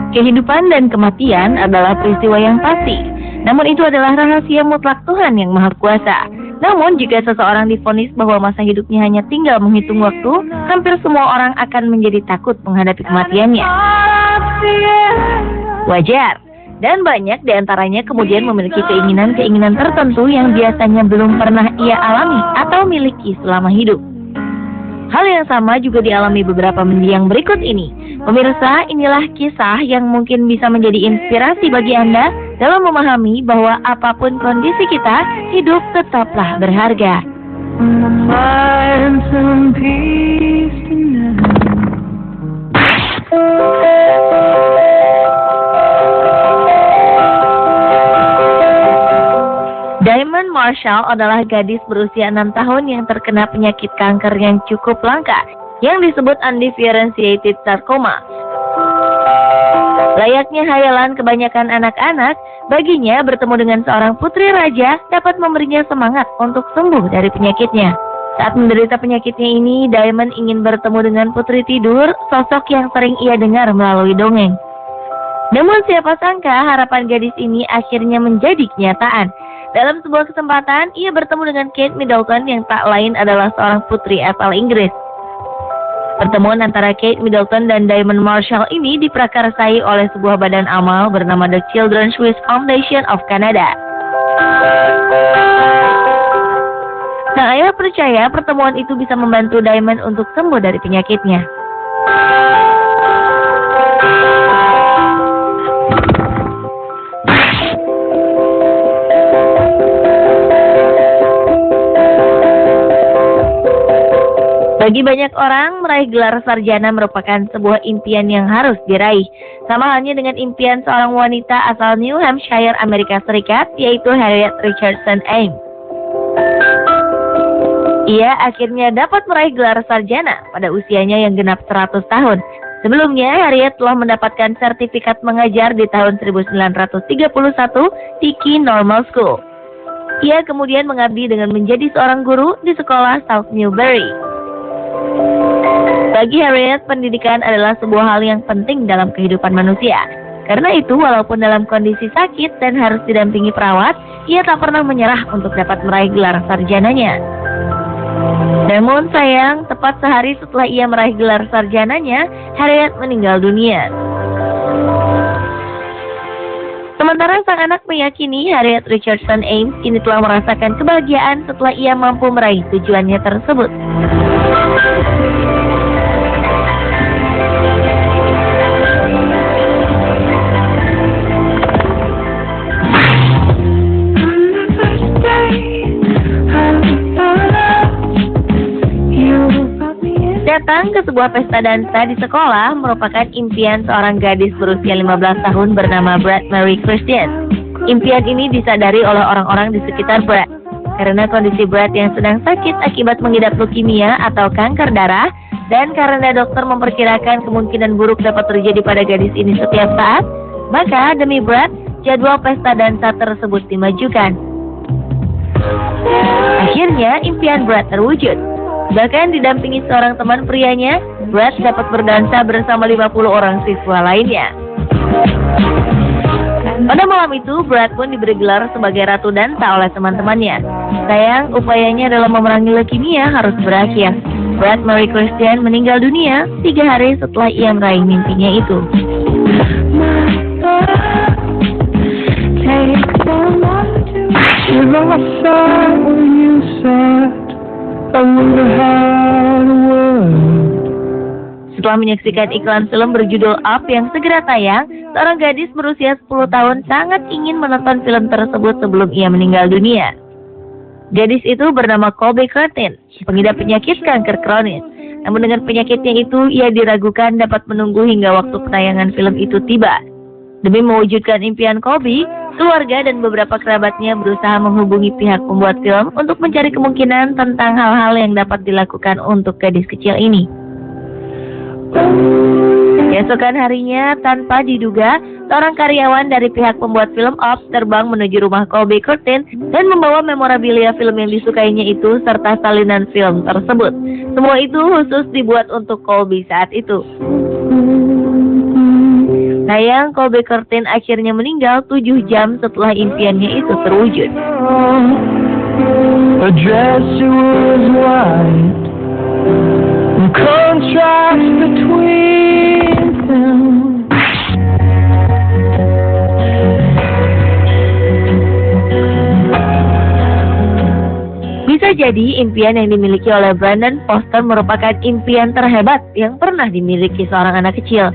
Kehidupan dan kematian adalah peristiwa yang pasti. Namun itu adalah rahasia mutlak Tuhan yang Maha Kuasa. Namun jika seseorang divonis bahwa masa hidupnya hanya tinggal menghitung waktu, hampir semua orang akan menjadi takut menghadapi kematiannya. Wajar. Dan banyak diantaranya kemudian memiliki keinginan-keinginan tertentu yang biasanya belum pernah ia alami atau miliki selama hidup. Hal yang sama juga dialami beberapa mendiang berikut ini. Pemirsa, inilah kisah yang mungkin bisa menjadi inspirasi bagi Anda dalam memahami bahwa apapun kondisi kita, hidup tetaplah berharga. Diamond Marshall adalah gadis berusia 6 tahun yang terkena penyakit kanker yang cukup langka, yang disebut undifferentiated sarcoma. Layaknya hayalan kebanyakan anak-anak, baginya bertemu dengan seorang putri raja dapat memberinya semangat untuk sembuh dari penyakitnya. Saat menderita penyakitnya ini, Diamond ingin bertemu dengan putri tidur, sosok yang sering ia dengar melalui dongeng. Namun siapa sangka harapan gadis ini akhirnya menjadi kenyataan. Dalam sebuah kesempatan, ia bertemu dengan Kate Middleton yang tak lain adalah seorang putri asal Inggris. Pertemuan antara Kate Middleton dan Diamond Marshall ini diprakarsai oleh sebuah badan amal bernama The Children's Wish Foundation of Canada. Sang ayah percaya pertemuan itu bisa membantu Diamond untuk sembuh dari penyakitnya. Bagi banyak orang, meraih gelar sarjana merupakan sebuah impian yang harus diraih. Sama halnya dengan impian seorang wanita asal New Hampshire, Amerika Serikat, yaitu Harriet Richardson Ames. Ia akhirnya dapat meraih gelar sarjana pada usianya yang genap 100 tahun. Sebelumnya, Harriet telah mendapatkan sertifikat mengajar di tahun 1931 di Key Normal School. Ia kemudian mengabdi dengan menjadi seorang guru di sekolah South Newbury. Bagi Harriet, pendidikan adalah sebuah hal yang penting dalam kehidupan manusia. Karena itu, walaupun dalam kondisi sakit dan harus didampingi perawat, ia tak pernah menyerah untuk dapat meraih gelar sarjananya. Namun sayang, tepat sehari setelah ia meraih gelar sarjananya, Harriet meninggal dunia. Sementara sang anak meyakini Harriet Richardson Ames kini telah merasakan kebahagiaan setelah ia mampu meraih tujuannya tersebut. Datang ke sebuah pesta dansa di sekolah merupakan impian seorang gadis berusia 15 tahun bernama Brad Mary Christian. Impian ini disadari oleh orang-orang di sekitar Brad. Karena kondisi Brad yang sedang sakit akibat mengidap leukemia atau kanker darah, dan karena dokter memperkirakan kemungkinan buruk dapat terjadi pada gadis ini setiap saat, maka demi Brad, jadwal pesta dansa tersebut dimajukan. Akhirnya, impian Brad terwujud. Bahkan didampingi seorang teman prianya, Brad dapat berdansa bersama 50 orang siswa lainnya. Pada malam itu, Brad pun diberi gelar sebagai Ratu Dansa oleh teman-temannya. Sayang, upayanya dalam memerangi leukemia harus berakhir. Brad Mary Christian meninggal dunia 3 hari setelah ia meraih mimpinya itu. Setelah menyaksikan iklan film berjudul Up yang segera tayang, seorang gadis berusia 10 tahun sangat ingin menonton film tersebut sebelum ia meninggal dunia. Gadis itu bernama Colby Curtin, pengidap penyakit kanker kronis. Namun dengan penyakitnya itu, ia diragukan dapat menunggu hingga waktu penayangan film itu tiba. Demi mewujudkan impian Colby, keluarga dan beberapa kerabatnya berusaha menghubungi pihak pembuat film untuk mencari kemungkinan tentang hal-hal yang dapat dilakukan untuk gadis kecil ini. Keesokan harinya, tanpa diduga, seorang karyawan dari pihak pembuat film Up terbang menuju rumah Colby Curtin dan membawa memorabilia film yang disukainya itu serta salinan film tersebut. Semua itu khusus dibuat untuk Colby saat itu. Sayang, Colby Curtin akhirnya meninggal 7 jam setelah impiannya itu terwujud. A dress was white, and contrast between them. Bisa jadi impian yang dimiliki oleh Brandon Foster merupakan impian terhebat yang pernah dimiliki seorang anak kecil.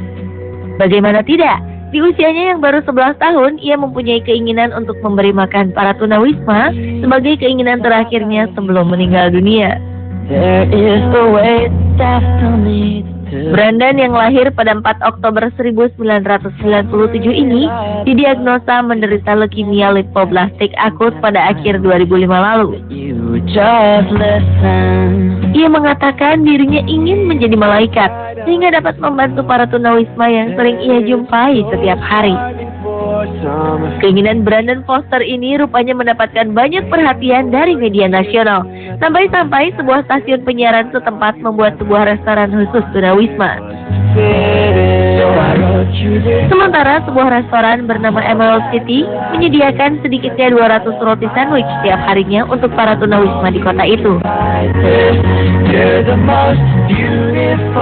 Bagaimana tidak? Di usianya yang baru 11 tahun, ia mempunyai keinginan untuk memberi makan para tunawisma sebagai keinginan terakhirnya sebelum meninggal dunia. There is a way definitely to Brandon yang lahir pada 4 Oktober 1997 ini didiagnosa menderita leukemia limfoblastik akut pada akhir 2005 lalu. you just listen. Ia mengatakan dirinya ingin menjadi malaikat sehingga dapat membantu para tunawisma yang sering ia jumpai setiap hari. Keinginan Brandon Foster ini rupanya mendapatkan banyak perhatian dari media nasional. Sampai-sampai sebuah stasiun penyiaran setempat membuat sebuah restoran khusus tunawisma. Sementara sebuah restoran bernama Emerald City menyediakan sedikitnya 200 roti sandwich setiap harinya untuk para tunawisma di kota itu.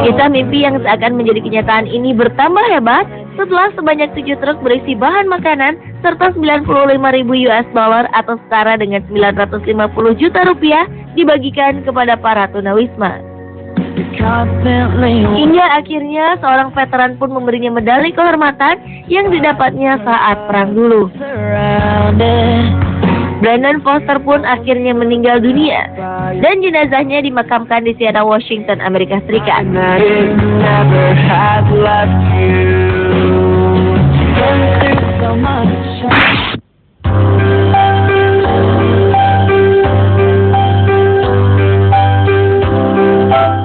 Kisah mimpi yang seakan menjadi kenyataan ini bertambah hebat setelah sebanyak 7 truk berisi bahan makanan serta 95.000 US dollar atau setara dengan 950 juta rupiah dibagikan kepada para tunawisma. Hingga akhirnya seorang veteran pun memberinya medali kehormatan yang didapatnya saat perang dulu. Brandon Foster pun akhirnya meninggal dunia dan jenazahnya dimakamkan di Seattle, Washington, Amerika Serikat.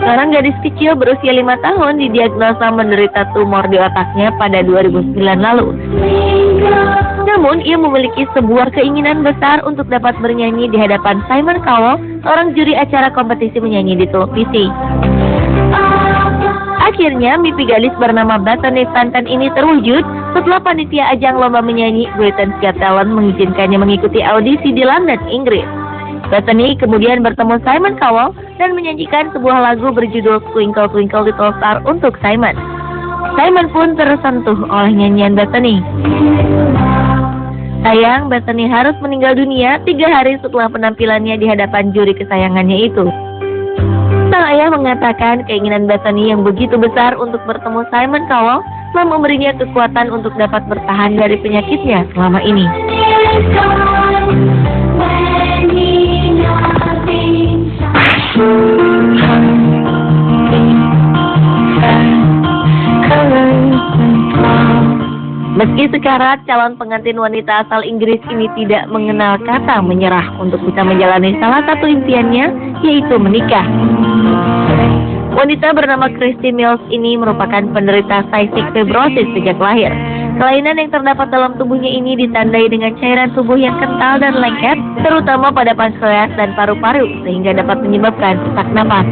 Seorang gadis kecil berusia 5 tahun didiagnosa menderita tumor di otaknya pada 2009 lalu. Namun, ia memiliki sebuah keinginan besar untuk dapat bernyanyi di hadapan Simon Cowell, seorang juri acara kompetisi menyanyi di televisi. Akhirnya, mimpi gadis bernama Bethany Stanton ini terwujud setelah panitia ajang lomba menyanyi Britain's Got Talent mengizinkannya mengikuti audisi di London, Inggris. Bethany kemudian bertemu Simon Cowell dan menyanyikan sebuah lagu berjudul Twinkle Twinkle Little Star untuk Simon. Simon pun tersentuh oleh nyanyian Bethany. Sayang, Bethany harus meninggal dunia 3 hari setelah penampilannya di hadapan juri kesayangannya itu. Sang ayah mengatakan keinginan Bethany yang begitu besar untuk bertemu Simon Cowell telah memberinya kekuatan untuk dapat bertahan dari penyakitnya selama ini. Meski sekarat, calon pengantin wanita asal Inggris ini tidak mengenal kata menyerah untuk bisa menjalani salah satu impiannya, yaitu menikah. Wanita bernama Christy Mills ini merupakan penderita cystic fibrosis sejak lahir. Kelainan yang terdapat dalam tubuhnya ini ditandai dengan cairan tubuh yang kental dan lengket, terutama pada pankreas dan paru-paru, sehingga dapat menyebabkan sesak napas.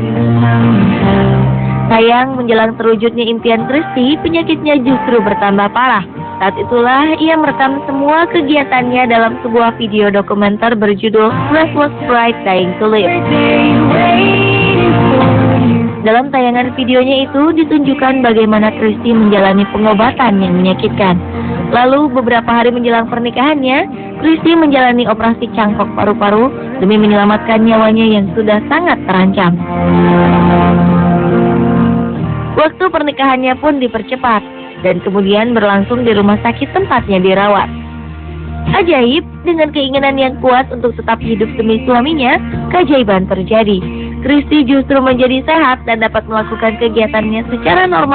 Sayang, menjelang terwujudnya impian Christy, penyakitnya justru bertambah parah. Saat itulah ia merekam semua kegiatannya dalam sebuah video dokumenter berjudul Restless Bride Dying to Live. Dalam tayangan videonya itu ditunjukkan bagaimana Christy menjalani pengobatan yang menyakitkan. Lalu beberapa hari menjelang pernikahannya, Christy menjalani operasi cangkok paru-paru demi menyelamatkan nyawanya yang sudah sangat terancam. Waktu pernikahannya pun dipercepat dan kemudian berlangsung di rumah sakit tempatnya dirawat. Ajaib, dengan keinginan yang kuat untuk tetap hidup demi suaminya, keajaiban terjadi. Christy justru menjadi sehat dan dapat melakukan kegiatannya secara normal